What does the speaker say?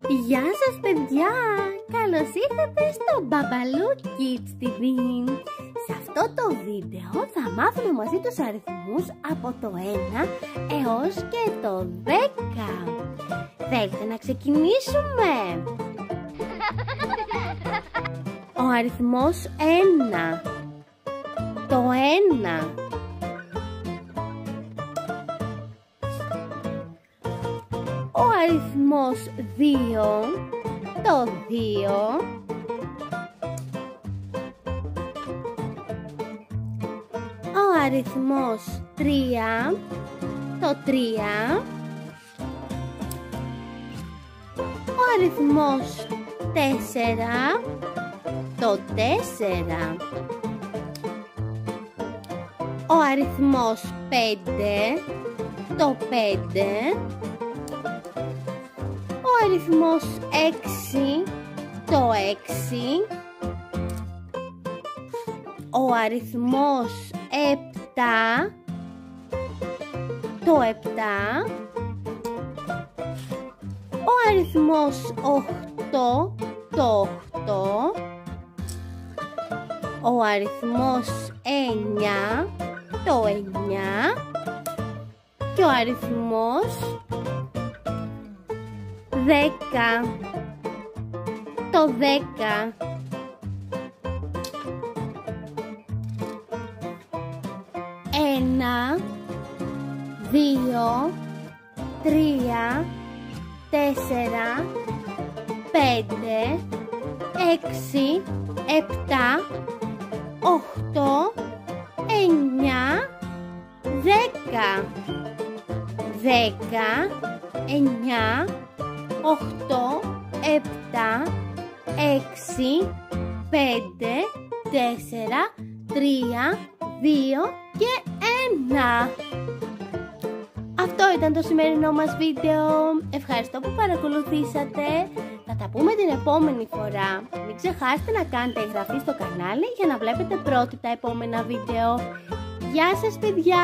Γεια σας παιδιά! Καλώς ήρθατε στο Babaloo Kids TV. Σε αυτό το βίντεο θα μάθουμε μαζί τους αριθμούς από το 1 έως και το 10. Θέλετε να ξεκινήσουμε? Ο αριθμός 1. Το 1. Ο αριθμός 2, το 2. Ο αριθμός 3, το 3. Ο αριθμός 4, το 4. Ο αριθμός 5, το 5. Ο αριθμός 6, το 6. Ο αριθμός 7, το 7. Ο αριθμός 8, το 8. Ο αριθμός 9, το 9. Και ο αριθμός 10, το 10. Ένα, 2, 3, 4, 5, 6, 7, 8, 9, 10. 10, 9, 8, 7, 6, 5, 4, 3, 2 και 1. Αυτό ήταν το σημερινό μας βίντεο. Ευχαριστώ που παρακολουθήσατε. Θα τα πούμε την επόμενη φορά. Μην ξεχάσετε να κάνετε εγγραφή στο κανάλι για να βλέπετε πρώτοι τα επόμενα βίντεο. Γεια σας παιδιά!